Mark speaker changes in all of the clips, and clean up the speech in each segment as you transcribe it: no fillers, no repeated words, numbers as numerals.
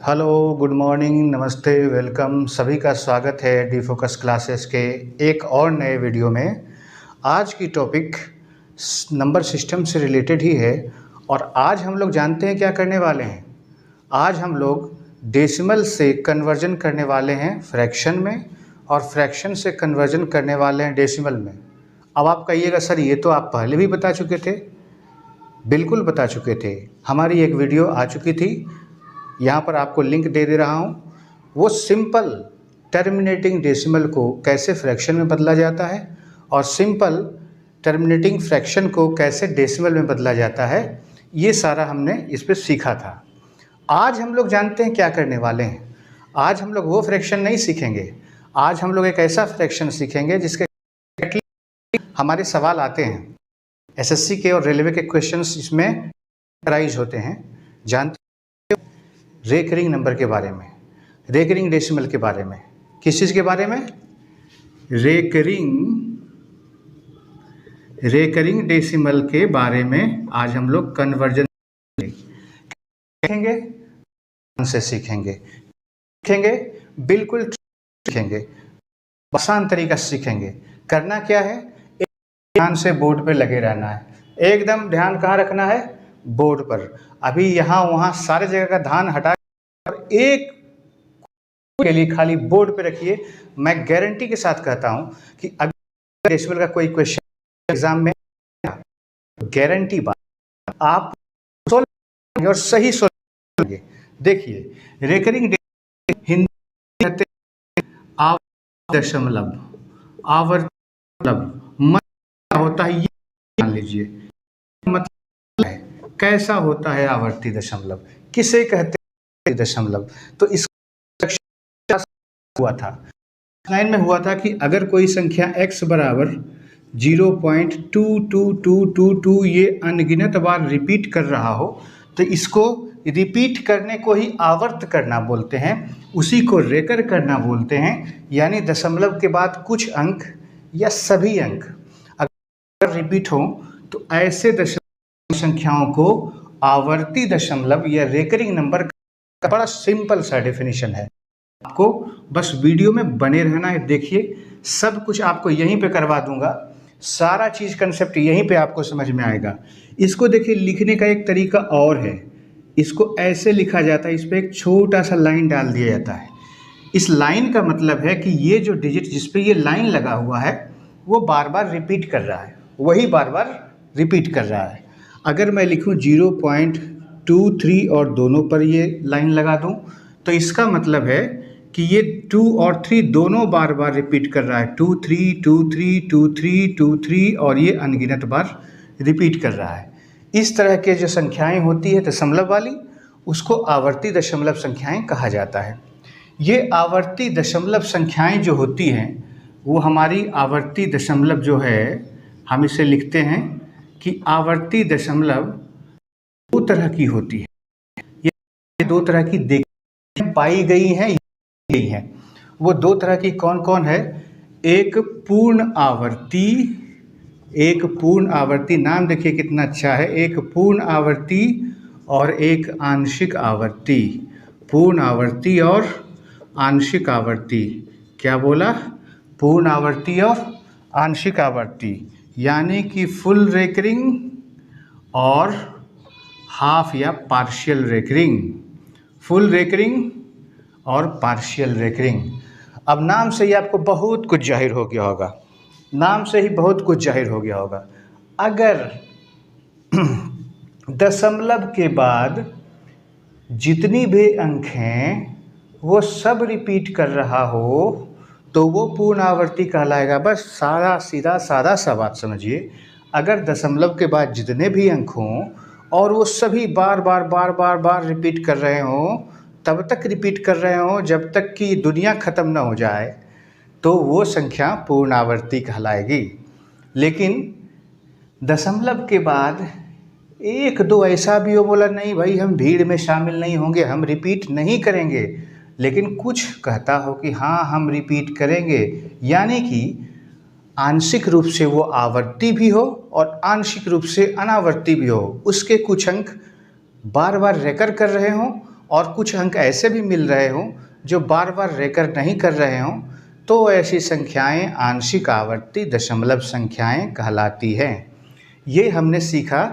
Speaker 1: Hello, good morning, नमस्ते, welcome. सभी का स्वागत है डी फोकस क्लासेस के एक और नए वीडियो में। आज की टॉपिक नंबर सिस्टम से रिलेटेड ही है और आज हम लोग जानते हैं क्या करने वाले हैं। आज हम लोग डेसिमल से कन्वर्जन करने वाले हैं फ्रैक्शन में और फ्रैक्शन से कन्वर्जन करने वाले हैं डेसिमल में। अब आप कहिएगा सर ये तो आप पहले भी बता चुके थे। बिल्कुल बता चुके थे, हमारी एक वीडियो आ चुकी थी, यहाँ पर आपको लिंक दे रहा हूँ। वो सिंपल टर्मिनेटिंग डेसिमल को कैसे फ्रैक्शन में बदला जाता है और सिंपल टर्मिनेटिंग फ्रैक्शन को कैसे डेसिमल में बदला जाता है, ये सारा हमने इस पर सीखा था। आज हम लोग जानते हैं क्या करने वाले हैं। आज हम लोग वो फ्रैक्शन नहीं सीखेंगे, आज हम लोग एक ऐसा फ्रैक्शन सीखेंगे जिसके हमारे सवाल आते हैं। एसएससी के और रेलवे के क्वेश्चंस इसमें राइज होते हैं। जानते रेकरिंग नंबर के बारे में, रेकरिंग डेसिमल के बारे में। किस चीज़ के बारे में? रेकरिंग डेसिमल के बारे में आज हम लोग कन्वर्जन सीखेंगे, सीखेंगे बिल्कुल सीखेंगे, आसान तरीका से सीखेंगे। करना क्या है, ध्यान से बोर्ड पे लगे रहना है। एकदम ध्यान कहाँ रखना है? बोर्ड पर। अभी यहाँ वहाँ सारे जगह का ध्यान हटा और एक के लिए खाली बोर्ड पे रखिए। मैं गारंटी के साथ कहता हूँ कि अगर डेसिमल का कोई क्वेश्चन एग्जाम में, गारंटी बात, आप सोल्व और सही सोल्व करेंगे। देखिए रेकरिंग हिंदी कहते हैं आवर्ती दशमलव। आवर्ती मतलब होता है, ये जान लीजिए मतलब है कैसा होता है आवर्ती दशमलव, किसे कहते हैं दशमलव। तो इस हुआ था लाइन में हुआ था कि अगर कोई संख्या x बराबर 0.22222 ये अनगिनत बार रिपीट कर रहा हो तो इसको रिपीट करने को ही आवर्त करना बोलते हैं, उसी को रेकर करना बोलते हैं। यानी दशमलव के बाद कुछ अंक या सभी अंक अगर रिपीट हो तो ऐसे दशमलव संख्याओं को आवर्ती दशमलव या रेकरिंग नंबर का बड़ा सिंपल सा डेफिनेशन है। आपको बस वीडियो में बने रहना है। देखिए सब कुछ आपको यहीं पे करवा दूंगा, सारा चीज़ कंसेप्ट यहीं पे आपको समझ में आएगा। इसको देखिए लिखने का एक तरीका और है, इसको ऐसे लिखा जाता है, इस पर एक छोटा सा लाइन डाल दिया जाता है। इस लाइन का मतलब है कि ये जो डिजिट जिस पे ये लाइन लगा हुआ है वो बार बार रिपीट कर रहा है, वही बार बार रिपीट कर रहा है। अगर मैं लिखूँ 0.23 और दोनों पर ये लाइन लगा दूँ तो इसका मतलब है कि ये 2 और 3 दोनों बार बार रिपीट कर रहा है। 2 3 2 3 2 3 2 3 और ये अनगिनत बार रिपीट कर रहा है। इस तरह के जो संख्याएं होती है दशमलव वाली, उसको आवर्ती दशमलव संख्याएं कहा जाता है। ये आवर्ती दशमलव संख्याएं जो होती हैं वो हमारी आवर्ती दशमलव जो है, हम इसे लिखते हैं कि आवर्ती दशमलव दो तरह की होती है। ये दो तरह की पाई गई हैं, वो दो तरह की कौन कौन है? एक पूर्ण आवर्ती, नाम देखिए कितना अच्छा है, एक पूर्ण आवर्ती और एक आंशिक आवर्ती। पूर्ण आवर्ती और आंशिक आवर्ती। क्या बोला? पूर्ण आवर्ती और आंशिक आवर्ती, यानी कि फुल रेकरिंग और हाफ या पार्शियल रेकरिंग। फुल रेकरिंग और पार्शियल रेकरिंग। अब नाम से ही आपको बहुत कुछ जाहिर हो गया होगा, नाम से ही बहुत कुछ जाहिर हो गया होगा। अगर दशमलव के बाद जितनी भी अंक हैं वो सब रिपीट कर रहा हो तो वो पूर्ण आवर्ती कहलाएगा। बस सादा सीधा सादा सा बात समझिए। अगर दशमलव के बाद जितने भी अंक हों और वो सभी बार बार रिपीट कर रहे हों, तब तक रिपीट कर रहे हों जब तक कि दुनिया ख़त्म ना हो जाए, तो वो संख्या पूर्ण आवर्ती कहलाएगी। लेकिन दशमलव के बाद एक दो ऐसा भी हो, बोला नहीं भाई हम भीड़ में शामिल नहीं होंगे, हम रिपीट नहीं करेंगे, लेकिन कुछ कहता हो कि हाँ हम रिपीट करेंगे, यानी कि आंशिक रूप से वो आवर्ती भी हो और आंशिक रूप से अनावर्ती भी हो, उसके कुछ अंक बार बार रेकर कर रहे हों और कुछ अंक ऐसे भी मिल रहे हों जो बार बार रेकर नहीं कर रहे हों, तो ऐसी संख्याएं आंशिक आवर्ती दशमलव संख्याएं कहलाती हैं। ये हमने सीखा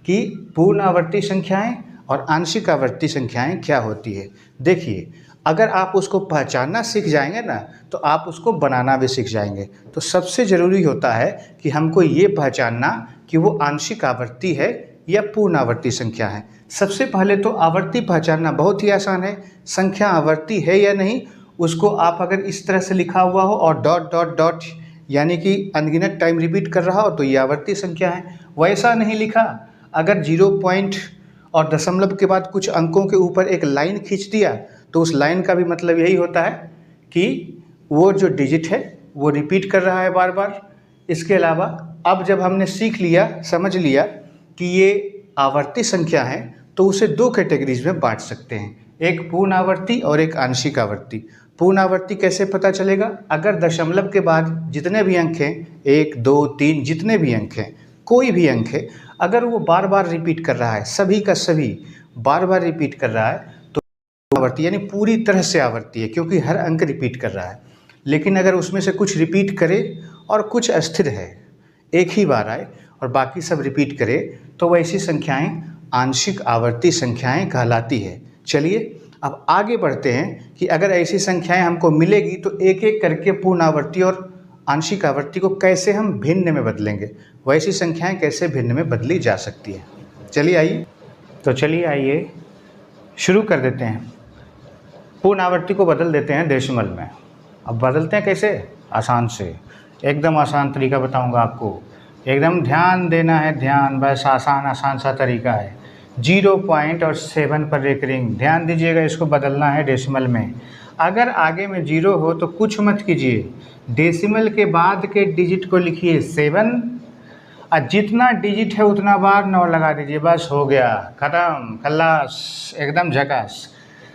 Speaker 1: कि पूर्ण आवर्ती संख्याएं और आंशिक आवर्ती संख्याएं क्या होती है। देखिए, अगर आप उसको पहचानना सीख जाएंगे ना, तो आप उसको बनाना भी सीख जाएंगे। तो सबसे ज़रूरी होता है कि हमको ये पहचानना कि वो आंशिक आवर्ती है या पूर्ण आवर्ती संख्या है। सबसे पहले तो आवर्ती पहचानना बहुत ही आसान है। संख्या आवर्ती है या नहीं, उसको आप अगर इस तरह से लिखा हुआ हो और डॉट डॉट डॉट यानी कि अनगिनत टाइम रिपीट कर रहा हो तो ये आवर्ती संख्या है। वैसा नहीं लिखा, अगर 0 पॉइंट और दशमलव के बाद कुछ अंकों के ऊपर एक लाइन खींच दिया तो उस लाइन का भी मतलब यही होता है कि वो जो डिजिट है वो रिपीट कर रहा है बार बार। इसके अलावा अब जब हमने सीख लिया, समझ लिया कि ये आवर्ती संख्या है, तो उसे दो कैटेगरीज में बांट सकते हैं, एक पूर्ण आवर्ती और एक आंशिक आवर्ती। पूर्ण आवर्ती कैसे पता चलेगा? अगर दशमलव के बाद जितने भी अंक हैं, 1 2 3 जितने भी अंक हैं, कोई भी अंक है, अगर वो बार बार रिपीट कर रहा है, सभी का सभी बार बार रिपीट कर रहा है, तो आवर्ती यानी पूरी तरह से आवर्ती है, क्योंकि हर अंक रिपीट कर रहा है। लेकिन अगर उसमें से कुछ रिपीट करे और कुछ अस्थिर है, एक ही बार आए और बाकी सब रिपीट करे, तो वैसी संख्याएं आंशिक आवर्ती संख्याएं कहलाती है। चलिए अब आगे बढ़ते हैं कि अगर ऐसी संख्याएं हमको मिलेगी तो एक एक करके पूर्ण आवर्ती और आंशिक आवर्ती को कैसे हम भिन्न में बदलेंगे, वैसी संख्याएं कैसे भिन्न में बदली जा सकती है। चलिए आइए शुरू कर देते हैं। पूर्ण आवर्ती को बदल देते हैं डेसिमल में। अब बदलते हैं कैसे? आसान से, एकदम आसान तरीका बताऊंगा आपको। एकदम ध्यान देना है, ध्यान, बस आसान सा तरीका है। 0 पॉइंट और 7 पर रेकरिंग, ध्यान दीजिएगा, इसको बदलना है डेसिमल में। अगर आगे में 0 हो तो कुछ मत कीजिए, डेसिमल के बाद के डिजिट को लिखिए 7 और जितना डिजिट है उतना बार 9 लगा दीजिए, बस हो गया, ख़त्म, खल्लास, एकदम झकास।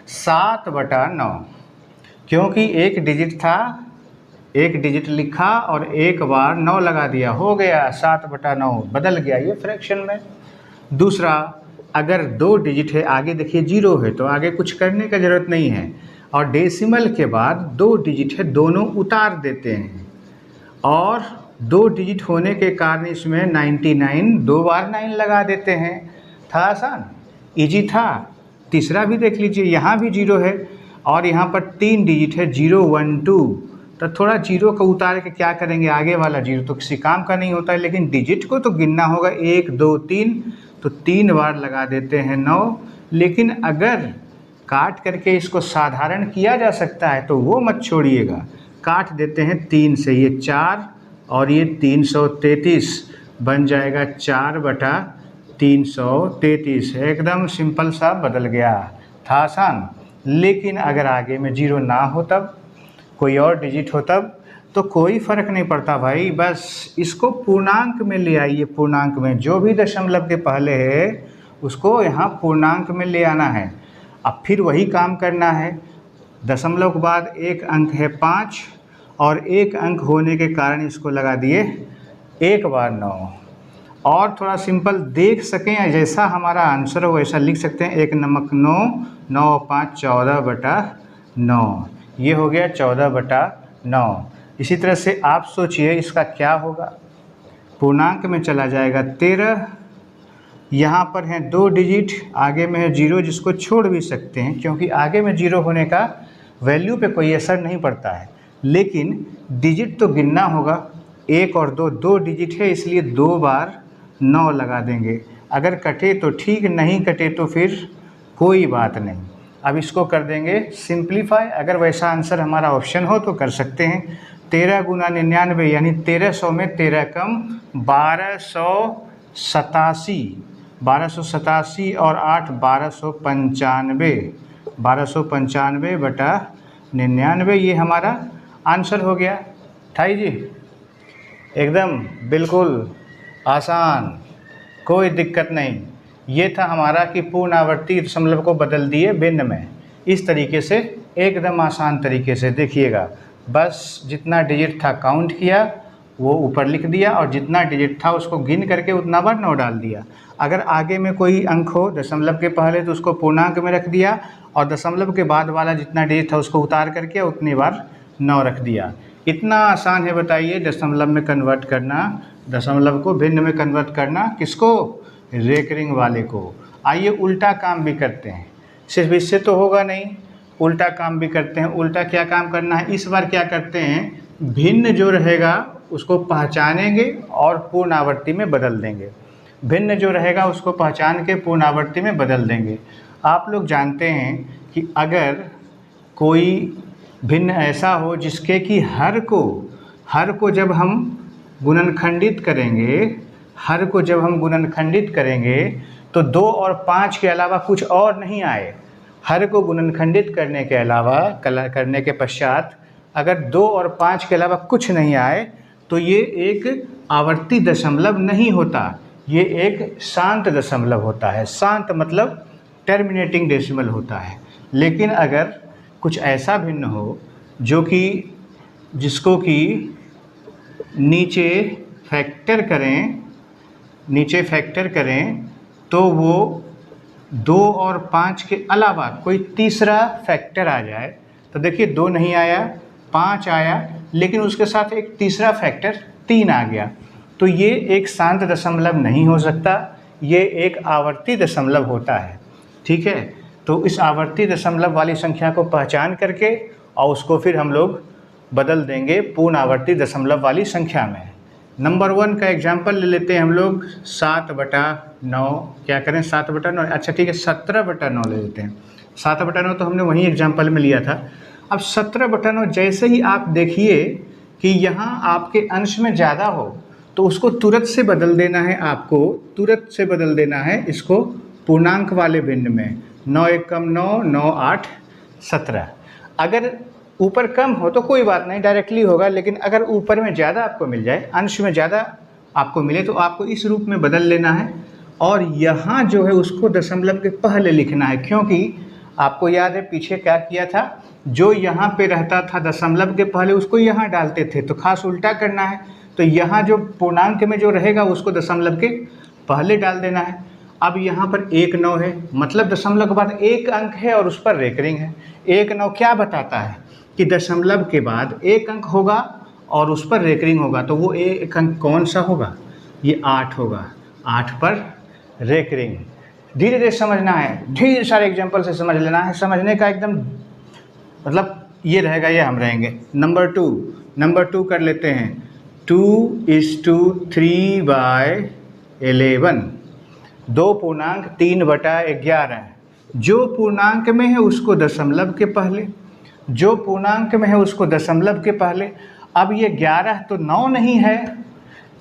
Speaker 1: 7/9, क्योंकि एक डिजिट था, एक डिजिट लिखा और एक बार 9 लगा दिया, हो गया 7/9, बदल गया ये फ्रैक्शन में। दूसरा, अगर 2 डिजिट है, आगे देखिए 0 है तो आगे कुछ करने का ज़रूरत नहीं है, और डेसिमल के बाद 2 डिजिट है, दोनों उतार देते हैं, और 2 डिजिट होने के कारण इसमें 99 2 बार 9 लगा देते हैं। था आसान, इजी था। तीसरा भी देख लीजिए, यहाँ भी 0 है और यहाँ पर 3 डिजिट है, 0 1 2, तो थोड़ा 0 को उतार के क्या करेंगे, आगे वाला 0 तो किसी काम का नहीं होता है, लेकिन डिजिट को तो गिनना होगा, 1 2 3, तो 3 बार लगा देते हैं 9। लेकिन अगर काट करके इसको साधारण किया जा सकता है तो वो मत छोड़िएगा, काट देते हैं 3 से, ये 4 और ये 333 बन जाएगा 4/333, एकदम सिंपल सा बदल गया। था आसान। लेकिन अगर आगे में 0 ना हो, तब कोई और डिजिट हो, तब तो कोई फ़र्क नहीं पड़ता भाई, बस इसको पूर्णांक में ले आइए। पूर्णांक में जो भी दशमलव के पहले है उसको यहाँ पूर्णांक में ले आना है। अब फिर वही काम करना है, दशमलव के बाद एक अंक है 5 और एक अंक होने के कारण इसको लगा दिए 1 बार 9। और थोड़ा सिंपल देख सकें, जैसा हमारा आंसर हो वैसा लिख सकते हैं, 1 नमक 9, 9 5 14/9, ये हो गया 14/9। इसी तरह से आप सोचिए इसका क्या होगा, पूर्णांक में चला जाएगा 13, यहाँ पर हैं 2 डिजिट, आगे में है 0 जिसको छोड़ भी सकते हैं क्योंकि आगे में 0 होने का वैल्यू पे कोई असर नहीं पड़ता है, लेकिन डिजिट तो गिनना होगा। 1 और 2 डिजिट है, इसलिए 2 बार 9 लगा देंगे। अगर कटे तो ठीक, नहीं कटे तो फिर कोई बात नहीं। अब इसको कर देंगे सिंप्लीफाई, अगर वैसा आंसर हमारा ऑप्शन हो तो कर सकते हैं। 13 × 99 यानी 1300 में 13 कम 1287 और 8 1295, 1295/99, ये हमारा आंसर हो गया। ठाई जी, एकदम बिल्कुल आसान, कोई दिक्कत नहीं। ये था हमारा कि पूर्ण आवर्ती दशमलव को बदल दिए भिन्न में, इस तरीके से, एकदम आसान तरीके से। देखिएगा, बस जितना डिजिट था काउंट किया वो ऊपर लिख दिया और जितना डिजिट था उसको गिन करके उतना बार 9 डाल दिया। अगर आगे में कोई अंक हो दशमलव के पहले तो उसको पूर्णांक में रख दिया और दशमलव के बाद वाला जितना डिजिट था उसको उतार करके उतनी बार 9 रख दिया। इतना आसान है बताइए दशमलव में कन्वर्ट करना, दशमलव को भिन्न में कन्वर्ट करना, किसको? रेकरिंग वाले को। आइए उल्टा काम भी करते हैं, सिर्फ इससे तो होगा नहीं, उल्टा काम भी करते हैं। उल्टा क्या काम करना है, इस बार क्या करते हैं, भिन्न जो रहेगा उसको पहचानेंगे और पूर्ण आवृत्ति में बदल देंगे। भिन्न जो रहेगा उसको पहचान के पूर्ण आवृत्ति में बदल देंगे। आप लोग जानते हैं कि अगर कोई भिन्न ऐसा हो जिसके कि हर को जब हम गुणनखंडित करेंगे, हर को जब हम गुणनखंडित करेंगे तो 2 और 5 के अलावा कुछ और नहीं आए। हर को गुणनखंडित करने के अलावा करने के पश्चात अगर 2 और 5 के अलावा कुछ नहीं आए तो ये एक आवर्ती दशमलव नहीं होता, ये एक शांत दशमलव होता है। शांत मतलब टर्मिनेटिंग डेसिमल होता है। लेकिन अगर कुछ ऐसा भिन्न हो जो कि जिसको कि नीचे फैक्टर करें तो वो 2 और 5 के अलावा कोई तीसरा फैक्टर आ जाए, तो देखिए 2 नहीं आया, 5 आया, लेकिन उसके साथ एक तीसरा फैक्टर 3 आ गया, तो ये एक शांत दशमलव नहीं हो सकता, ये एक आवर्ती दशमलव होता है। ठीक है, तो इस आवर्ती दशमलव वाली संख्या को पहचान करके और उसको फिर हम लोग बदल देंगे पूर्ण आवर्ती दशमलव वाली संख्या में। नंबर 1 का एग्जाम्पल ले लेते हैं हम लोग, 7/9। क्या करें, 7/9, अच्छा ठीक है 17/9 ले लेते हैं। 7/9 तो हमने वहीं एग्जाम्पल में लिया था। अब 17/9 जैसे ही आप देखिए कि यहाँ आपके अंश में ज़्यादा हो तो उसको तुरंत से बदल देना है, आपको तुरंत से बदल देना है इसको पूर्णांक वाले भिन्न में। 9 1 कम 9, 9 8 17। अगर ऊपर कम हो तो कोई बात नहीं, डायरेक्टली होगा, लेकिन अगर ऊपर में ज़्यादा आपको मिल जाए, अंश में ज़्यादा आपको मिले तो आपको इस रूप में बदल लेना है और यहाँ जो है उसको दशमलव के पहले लिखना है। क्योंकि आपको याद है पीछे क्या किया था, जो यहाँ पे रहता था दशमलव के पहले उसको यहाँ डालते थे, तो खास उल्टा करना है। तो यहाँ जो पूर्णांक में जो रहेगा उसको दशमलव के पहले डाल देना है। अब यहाँ पर 1 9 है, मतलब दशमलव के बाद एक अंक है और उस पर रेकरिंग है। 1 9 क्या बताता है कि दशमलव के बाद एक अंक होगा और उस पर रेकरिंग होगा, तो वो एक अंक कौन सा होगा, ये 8 होगा, 8 पर रेकरिंग। धीरे धीरे समझना है, ढेर सारे एग्जाम्पल से समझ लेना है, समझने का एकदम मतलब ये रहेगा, ये हम रहेंगे। नंबर 2 कर लेते हैं। 2:3/11, 2 पूर्णांक 3/11। जो पूर्णांक में है उसको दशमलव के पहले, जो पूर्णांक में है उसको दशमलव के पहले। अब ये 11 तो 9 नहीं है,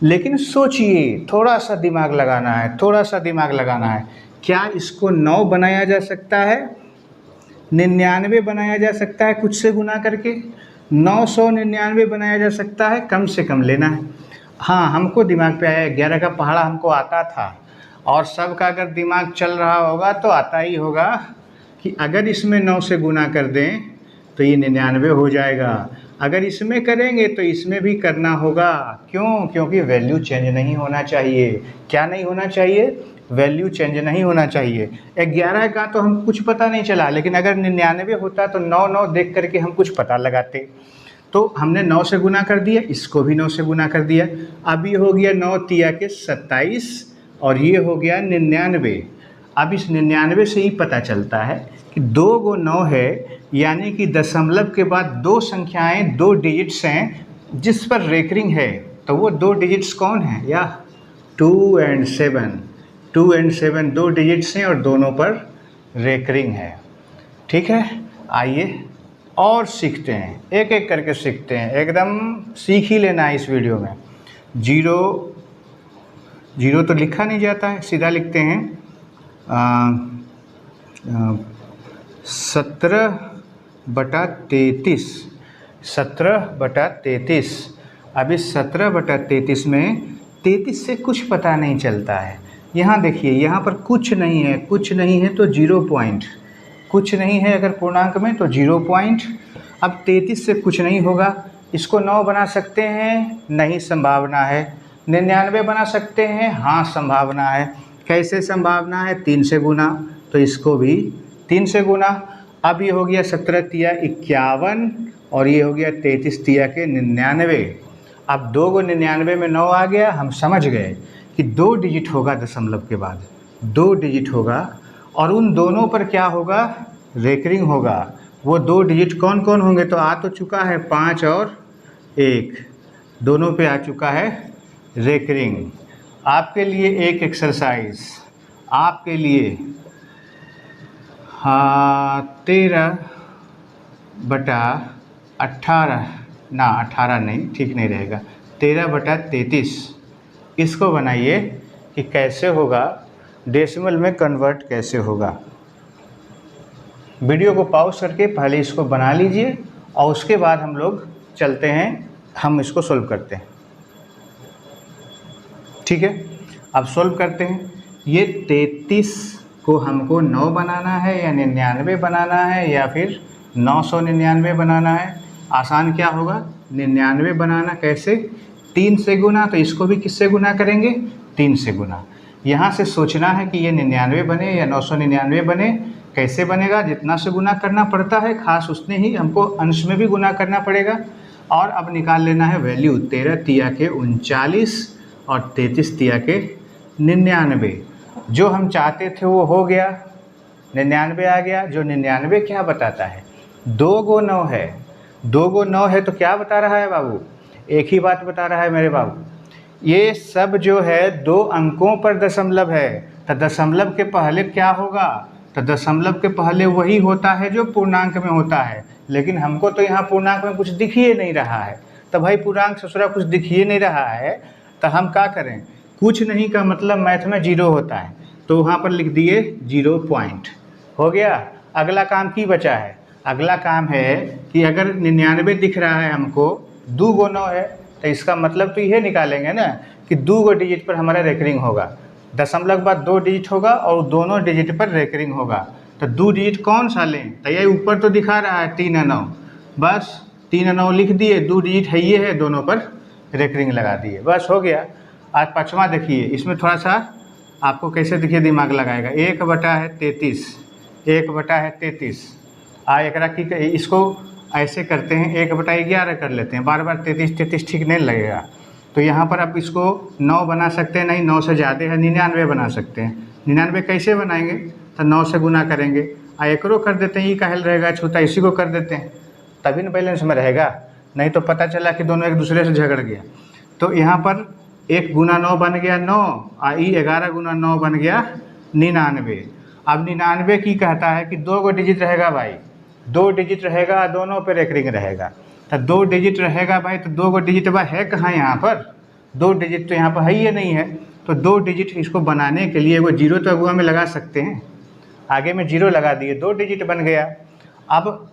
Speaker 1: लेकिन सोचिए, थोड़ा सा दिमाग लगाना है, थोड़ा सा दिमाग लगाना है। क्या इसको 9 बनाया जा सकता है? 99 बनाया जा सकता है कुछ से गुना करके, 999 बनाया जा सकता है, कम से कम लेना है। हाँ, हमको दिमाग पे आया, 11 का पहाड़ा हमको आता था, और सबका अगर दिमाग चल रहा होगा तो आता ही होगा कि अगर इसमें 9 से गुना कर दें तो ये 99 हो जाएगा, अगर इसमें करेंगे तो इसमें भी करना होगा। क्यों? क्योंकि वैल्यू चेंज नहीं होना चाहिए। क्या नहीं होना चाहिए? वैल्यू चेंज नहीं होना चाहिए। 11 का तो हम कुछ पता नहीं चला, लेकिन अगर 99 होता तो 9 9 देख करके हम कुछ पता लगाते। तो हमने 9 से गुना कर दिया, इसको भी 9 से गुना कर दिया। अब ये हो गया 9 तिया के 27 और ये हो गया 99। अब इस 99 से ही पता चलता है कि 2 गो 9 है, यानी कि दशमलव के बाद 2 संख्याएं 2 डिजिट्स हैं जिस पर रेकरिंग है। तो वो 2 डिजिट्स कौन है? या 2 और 7। 2 और 7 2 डिजिट्स हैं और दोनों पर रेकरिंग है। ठीक है, आइए और सीखते हैं, एक एक करके सीखते हैं, एकदम सीख ही लेना है इस वीडियो में। 0 तो लिखा नहीं जाता है, सीधा लिखते हैं 17/33। 17/33। अब इस 17/33 में 33 से कुछ पता नहीं चलता है। यहाँ देखिए, यहाँ पर कुछ नहीं है, कुछ नहीं है तो 0 पॉइंट, कुछ नहीं है अगर पूर्णांक में तो 0 पॉइंट। अब 33 से कुछ नहीं होगा, इसको 9 बना सकते हैं? नहीं, संभावना है। 99 बना सकते हैं? हाँ, संभावना है। कैसे संभावना है? 3 से गुना, तो इसको भी 3 से गुना। अब ये हो गया 17 तिया 51 और ये हो गया 33 तिया के 99। अब 2 को 99 में 9 आ गया, हम समझ गए कि 2 डिजिट होगा दशमलव के बाद, 2 डिजिट होगा और उन दोनों पर क्या होगा? रेकरिंग होगा। वो 2 डिजिट कौन कौन होंगे? तो आ तो चुका है 5 और 1, दोनों पे आ चुका है रेकरिंग। आपके लिए एक एक्सरसाइज, आपके लिए 13/18 ना 18 नहीं, ठीक नहीं रहेगा, 13/33 इसको बनाइए कि कैसे होगा, डेसिमल में कन्वर्ट कैसे होगा। वीडियो को पॉज करके पहले इसको बना लीजिए और उसके बाद हम लोग चलते हैं, हम इसको सोल्व करते हैं। ठीक है, अब सोल्व करते हैं। ये 33 को हमको 9 बनाना है या 99 बनाना है या फिर 999 बनाना है? आसान क्या होगा? 99 बनाना। कैसे? 3 से गुना, तो इसको भी किससे गुना करेंगे? 3 से गुना। यहाँ से सोचना है कि ये 99 बने या 999 बने। कैसे बनेगा? जितना से गुना करना पड़ता है खास उतने ही हमको अंश में भी गुना करना पड़ेगा। और अब निकाल लेना है वैल्यू, 13 तिया के 39 और 33 तिया के 99। जो हम चाहते थे वो हो गया, 99 आ गया। जो 99 क्या बताता है? 2 को 9 है, 2 को 9 है तो क्या बता रहा है बाबू? एक ही बात बता रहा है मेरे बाबू, ये सब जो है 2 अंकों पर दशमलव है, तो दशमलव के पहले क्या होगा? तो दशमलव के पहले वही होता है जो पूर्णांक में होता है। लेकिन हमको तो यहाँ पूर्णांक में कुछ दिख ही नहीं रहा है, तो भाई पूर्णांक ससुरा कुछ दिख ही नहीं रहा है, तो हम क्या करें? कुछ नहीं का मतलब मैथ में 0 होता है, तो वहाँ पर लिख दिए 0 पॉइंट। हो गया। अगला काम की बचा है? अगला काम है कि अगर 99 दिख रहा है हमको, 2 को 9 है, तो इसका मतलब तो यह निकालेंगे ना कि 2 को डिजिट पर हमारा रेकरिंग होगा। दशमलव के बाद 2 डिजिट होगा और दोनों डिजिट पर रेकरिंग होगा। तो 2 डिजिट कौन सा लें? तो ये ऊपर तो दिखा रहा है 3 और 9, बस 3 और 9 लिख दिए, 2 डिजिट है, ये है, दोनों पर रेकरिंग लगा दिए, बस हो गया। आज 5वां देखिए, इसमें थोड़ा सा आपको कैसे देखिए दिमाग लगाएगा। 1/33, 1/33 एकरा की इसको ऐसे करते हैं, 1/11 कर लेते हैं, बार बार 33 ठीक नहीं लगेगा। तो यहाँ पर आप इसको 9 बना सकते हैं, नहीं 9 से ज़्यादा है, 99 बना सकते हैं। 99 कैसे बनाएंगे? तो 9 से गुना करेंगे, एकरो कर देते हैं, ये काहेल रहेगा छूता, इसी को कर देते हैं, तभी न बैलेंस में रहेगा, नहीं तो पता चला कि दोनों एक दूसरे से झगड़ गया। तो यहाँ पर 1 गुना 9 बन गया 9 और 11 गुना 9 बन गया 99। अब 99 की कहता है कि 2 को डिजिट रहेगा भाई, 2 डिजिट रहेगा, दोनों पे रेकरिंग रहेगा। तो 2 डिजिट रहेगा भाई, तो 2 को डिजिट भाई है कहाँ यहाँ पर? 2 डिजिट तो यहाँ पर है ही नहीं है। तो 2 डिजिट इसको बनाने के लिए वो 0 तो अगुआ में लगा सकते हैं, आगे में 0 लगा दिए, 2 डिजिट बन गया। अब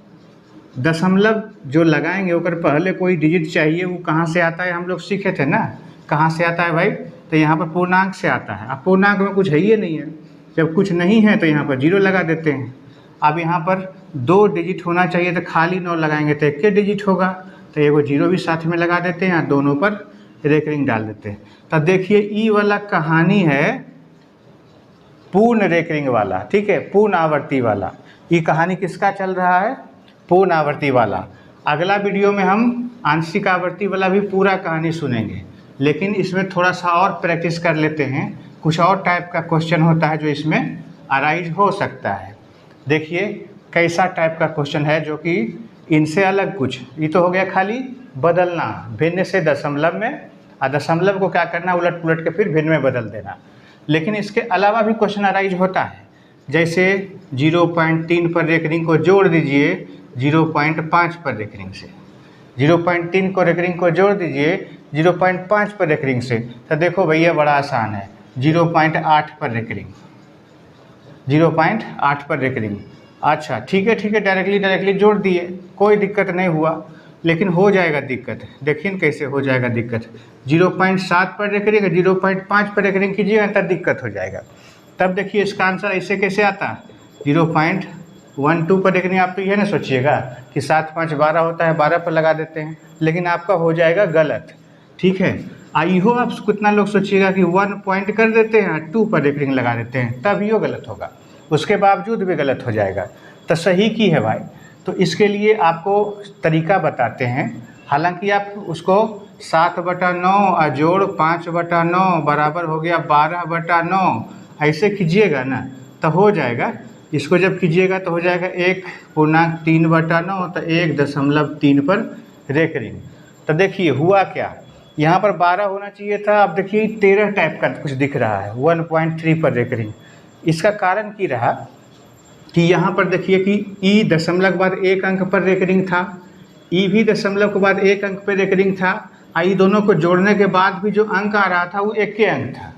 Speaker 1: दशमलव जो लगाएंगे ओकर पहले कोई डिजिट चाहिए, वो कहाँ से आता है? हम लोग सीखे थे ना, कहाँ से आता है भाई? तो यहाँ पर पूर्णांक से आता है। अब पूर्णांक में कुछ है ही नहीं है, जब कुछ नहीं है तो यहाँ पर 0 लगा देते हैं। अब यहाँ पर 2 डिजिट होना चाहिए, तो खाली 9 लगाएंगे तो 1 डिजिट होगा, तो एगो 0 भी साथ में लगा देते हैं, दोनों पर रेकरिंग डाल देते हैं। तो देखिए ई वाला कहानी है पूर्ण रेकरिंग वाला, ठीक है, पूर्ण आवर्ती वाला। ये कहानी किसका चल रहा है? पूर्ण आवर्ती वाला। अगला वीडियो में हम आंशिक आवर्ती वाला भी पूरा कहानी सुनेंगे, लेकिन इसमें थोड़ा सा और प्रैक्टिस कर लेते हैं। कुछ और टाइप का क्वेश्चन होता है जो इसमें अराइज हो सकता है। देखिए कैसा टाइप का क्वेश्चन है जो कि इनसे अलग कुछ, ये तो हो गया खाली बदलना भिन्न से दशमलव में, और दशमलव को क्या करना, उलट पुलट के फिर भिन्न में बदल देना। लेकिन इसके अलावा भी क्वेश्चन अराइज होता है, जैसे 0.3 पर रेकरिंग को जोड़ दीजिए 0.5 पर रेकरिंग से, 0.3 को रेकरिंग को जोड़ दीजिए 0.5 पर रेकरिंग से, तो देखो भैया बड़ा आसान है, 0.8 पर रेकरिंग, 0.8 पर रेकरिंग। अच्छा ठीक है, डायरेक्टली जोड़ दिए, कोई दिक्कत नहीं हुआ, लेकिन हो जाएगा दिक्कत। देखिए कैसे हो जाएगा दिक्कत, 0.7 पर रेकरिंग 0.5 पर रेकरिंग कीजिएगा तब दिक्कत हो जाएगा। तब देखिए इसका आंसर ऐसे कैसे आता, 0.5 1 2 पर रेकरिंग आप तो ये ना सोचिएगा कि 7 5 12 होता है, 12 पर लगा देते हैं, लेकिन आपका हो जाएगा गलत। ठीक है, आइहो आप कितना लोग सोचिएगा कि 1 पॉइंट कर देते हैं, 2 पर रेकरिंग लगा देते हैं, तब यो गलत होगा, उसके बावजूद भी गलत हो जाएगा। तो सही की है भाई। तो इसके लिए आपको तरीका बताते हैं। हालांकि आप उसको 7/9 जोड़ 5/9 बराबर हो गया 12/9, ऐसे कीजिएगा ना तो हो जाएगा। इसको जब कीजिएगा तो हो जाएगा 1/3/9, तो 1.3 पर रेकरिंग। तो देखिए हुआ क्या, यहाँ पर 12 होना चाहिए था, अब देखिए 13 टाइप का कुछ दिख रहा है 1.3 पर रेकरिंग। इसका कारण की रहा कि यहाँ पर देखिए कि ई दशमलव के बाद 1 अंक पर रेकरिंग था, ई भी दशमलव के बाद 1 अंक पर रेकरिंग था, ई दोनों को जोड़ने के बाद भी जो अंक आ रहा था वो 1 अंक था।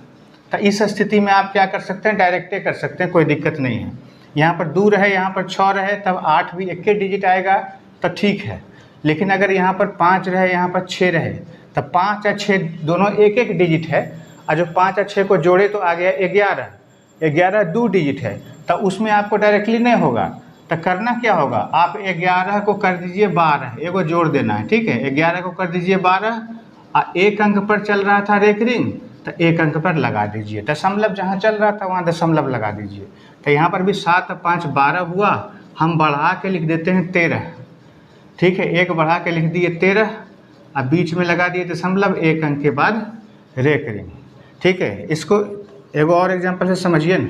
Speaker 1: तो इस स्थिति में आप क्या कर सकते हैं, डायरेक्टे कर सकते हैं, कोई दिक्कत नहीं है। यहाँ पर 2 रहे, यहाँ पर 6 रहे, तब 8 भी 1 डिजिट आएगा तो ठीक है। लेकिन अगर यहाँ पर 5 रहे, यहाँ पर 6 रहे, तब 5 और 6 दोनों 1 डिजिट है, और जो 5 और 6 को जोड़े तो आ गया 11, 11 2 डिजिट है, तो उसमें आपको डायरेक्टली नहीं होगा। तो करना क्या होगा, आप 11 को कर दीजिए 12, एगो जोड़ देना है। ठीक है, 11 को कर दीजिए 12, और 1 अंक पर चल रहा था रेकरिंग, तो 1 अंक पर लगा दीजिए, दशमलव जहाँ चल रहा था वहाँ दशमलव लगा दीजिए। तो यहाँ पर भी 7 5 12 हुआ, हम बढ़ा के लिख देते हैं 13। ठीक है, 1 बढ़ा के लिख दिए 13, और बीच में लगा दिए दशमलव, 1 अंक के बाद रेकरिंग। ठीक है, इसको एगो और एग्जांपल से समझिए ना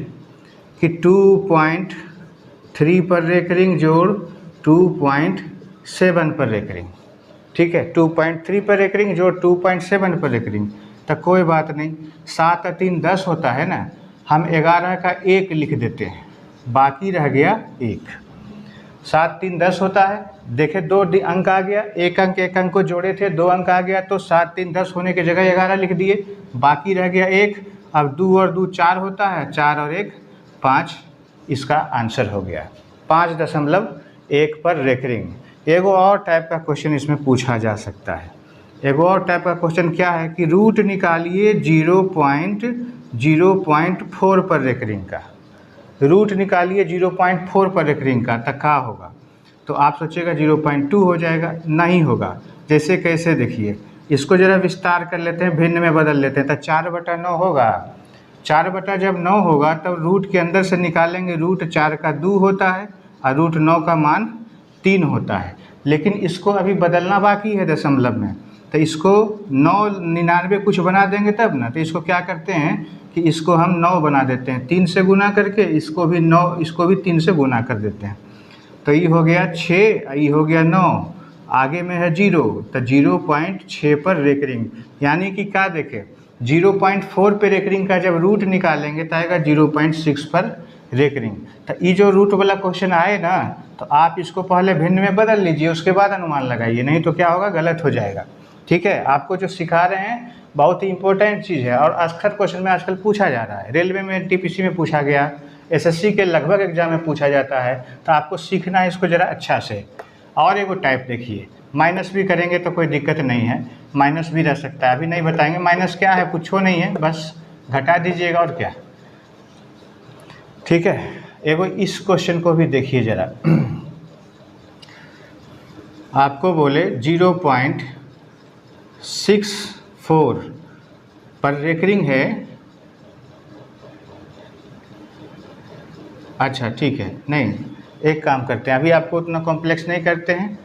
Speaker 1: कि 2.3 पर रेकरिंग जोड़ 2.7 पर रेकरिंग। ठीक है, 2.3 पर रेकरिंग जोड़ 2.7 पर रेकरिंग। तो कोई बात नहीं, 7 और 3 10 होता है ना, हम 11 का 1 लिख देते हैं, बाकी रह गया 1। 7 3 10 होता है, देखे 2 अंक आ गया, 1 अंक को जोड़े थे, 2 अंक आ गया, तो 7 3 10 होने की जगह 11 लिख दिए, बाकी रह गया 1। अब 2 और 2 4 होता है, 4 और 1 5, इसका आंसर हो गया 5.1 पर रेकरिंग। एगो और टाइप का क्वेश्चन इसमें पूछा जा सकता है। एगो और टाइप का क्वेश्चन क्या है कि रूट निकालिए 0.4 पर रेकरिंग का, रूट निकालिए 0.4 पर रेकरिंग का, तो क्या होगा। तो आप सोचिएगा 0.2 हो जाएगा, नहीं होगा। जैसे कैसे देखिए, इसको ज़रा विस्तार कर लेते हैं, भिन्न में बदल लेते हैं, तो 4/9 होगा। 4/9 होगा तब रूट के अंदर से निकालेंगे, रूट 4 का 2 होता है और रूट 9 का मान 3 होता है। लेकिन इसको अभी बदलना बाकी है दशमलव में, तो इसको 9 99 कुछ बना देंगे तब ना। तो इसको क्या करते हैं कि इसको हम 9 बना देते हैं, 3 से गुना करके, इसको भी 9, इसको भी 3 से गुना कर देते हैं। तो ये हो गया 6, ये हो गया 9, आगे में है 0, तो 0.6 पर रेकरिंग। यानी कि क्या देखें, 0.4 पे रेकरिंग का जब रूट निकालेंगे तो आएगा 0.6 पर रेकरिंग। तो ये जो रूट वाला क्वेश्चन आए ना, तो आप इसको पहले भिन्न में बदल लीजिए, उसके बाद अनुमान लगाइए, नहीं तो क्या होगा, गलत हो जाएगा। ठीक है, आपको जो सिखा रहे हैं बहुत ही इंपॉर्टेंट चीज़ है, और अक्सर क्वेश्चन में आजकल पूछा जा रहा है, रेलवे में एनटीपीसी में पूछा गया, एसएससी के लगभग एग्जाम में पूछा जाता है। तो आपको सीखना है इसको ज़रा अच्छा से। और एगो टाइप देखिए, माइनस भी करेंगे तो कोई दिक्कत नहीं है, माइनस भी रह सकता है, अभी नहीं बताएंगे माइनस क्या है, कुछ हो नहीं है, बस घटा दीजिएगा और क्या। ठीक है, एगो इस क्वेश्चन को भी देखिए ज़रा। आपको बोले 0.64 पर रेकरिंग है। अच्छा ठीक है, नहीं एक काम करते हैं, अभी आपको उतना कॉम्प्लेक्स नहीं करते हैं,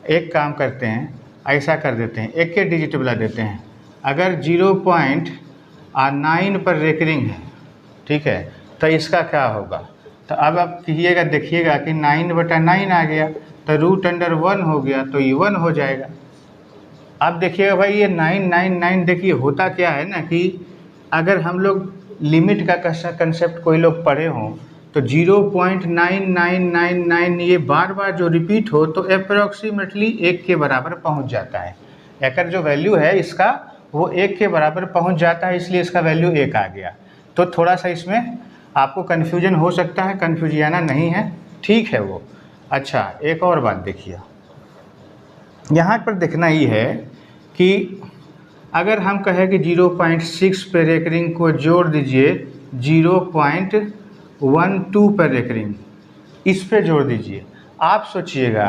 Speaker 1: एक काम करते हैं, ऐसा कर देते हैं, 1 डिजिट बुला देते हैं। अगर 0.9 पर रेकरिंग है, ठीक है, तो इसका क्या होगा। तो अब आप कीजिएगा, देखिएगा कि 9/9 आ गया, तो √1 हो गया, तो ये 1 हो जाएगा। अब देखिएगा भाई ये 999, देखिए होता क्या है ना कि अगर हम लोग लिमिट का कंसेप्ट कोई लोग पढ़े हों तो 0.9999 ये बार बार जो रिपीट हो तो अप्रोक्सीमेटली 1 के बराबर पहुंच जाता है। एकर जो वैल्यू है इसका वो 1 के बराबर पहुंच जाता है, इसलिए इसका वैल्यू 1 आ गया। तो थोड़ा सा इसमें आपको कन्फ्यूजन हो सकता है, कन्फ्यूजियाना नहीं है, ठीक है वो। अच्छा एक और बात देखिए, यहाँ पर देखना ही है कि अगर हम कहें कि 0.6 पे रेकरिंग को जोड़ दीजिए 0.12 पर रेकरिंग, इस पे जोड़ दीजिए। आप सोचिएगा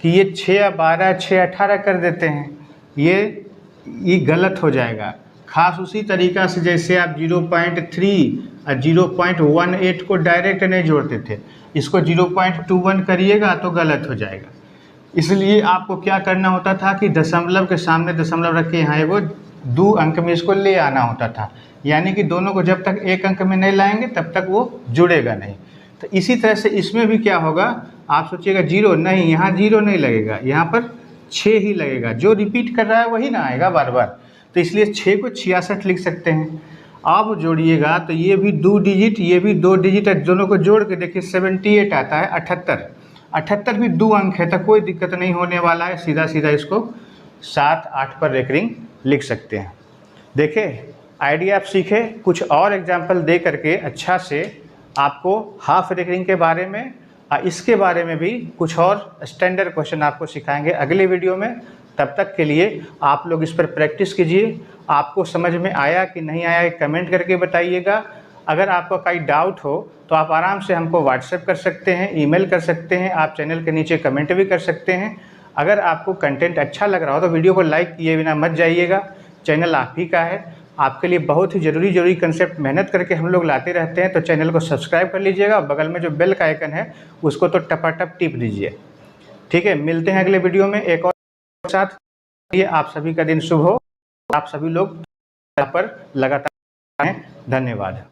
Speaker 1: कि ये 6 12 6 18 कर देते हैं, ये गलत हो जाएगा। खास उसी तरीक़ा से जैसे आप 0.3 और 0.18 को डायरेक्ट नहीं जोड़ते थे, इसको 0.21 करिएगा तो गलत हो जाएगा। इसलिए आपको क्या करना होता था कि दशमलव के सामने दशमलव रख के यहाँ एगो 2 अंक में इसको ले आना होता था, यानी कि दोनों को जब तक 1 अंक में नहीं लाएंगे तब तक वो जुड़ेगा नहीं। तो इसी तरह से इसमें भी क्या होगा, आप सोचिएगा 0 नहीं, यहाँ 0 नहीं लगेगा, यहाँ पर 6 ही लगेगा। जो रिपीट कर रहा है वही ना आएगा बार बार, तो इसलिए 6 को 66 लिख सकते हैं। अब जोड़िएगा तो ये भी 2 डिजिट, ये भी 2 डिजिट है, दोनों को जोड़ के देखिए 78 आता है। 78 भी 2 अंक है, तो कोई दिक्कत नहीं होने वाला है। सीधा सीधा इसको 7 8 पर रेकरिंग लिख सकते हैं। देखें आइडिया आप सीखे। कुछ और एग्जाम्पल दे करके अच्छा से आपको हाफ रेकरिंग के बारे में इसके बारे में भी कुछ और स्टैंडर्ड क्वेश्चन आपको सिखाएंगे अगले वीडियो में। तब तक के लिए आप लोग इस पर प्रैक्टिस कीजिए। आपको समझ में आया कि नहीं आया कमेंट करके बताइएगा। अगर आपका कोई डाउट हो तो आप आराम से हमको व्हाट्सएप कर सकते हैं, ईमेल कर सकते हैं, आप चैनल के नीचे कमेंट भी कर सकते हैं। अगर आपको कंटेंट अच्छा लग रहा हो तो वीडियो को लाइक किए बिना मत जाइएगा। चैनल आप ही का है, आपके लिए बहुत ही ज़रूरी कंसेप्ट मेहनत करके हम लोग लाते रहते हैं। तो चैनल को सब्सक्राइब कर लीजिएगा, बगल में जो बेल का आइकन है उसको तो टपाटप टिप दीजिए। ठीक है, मिलते हैं अगले वीडियो में एक और साथ। ये आप सभी का दिन शुभ हो। आप सभी लोग यहाँ पर लगातार हैं। धन्यवाद।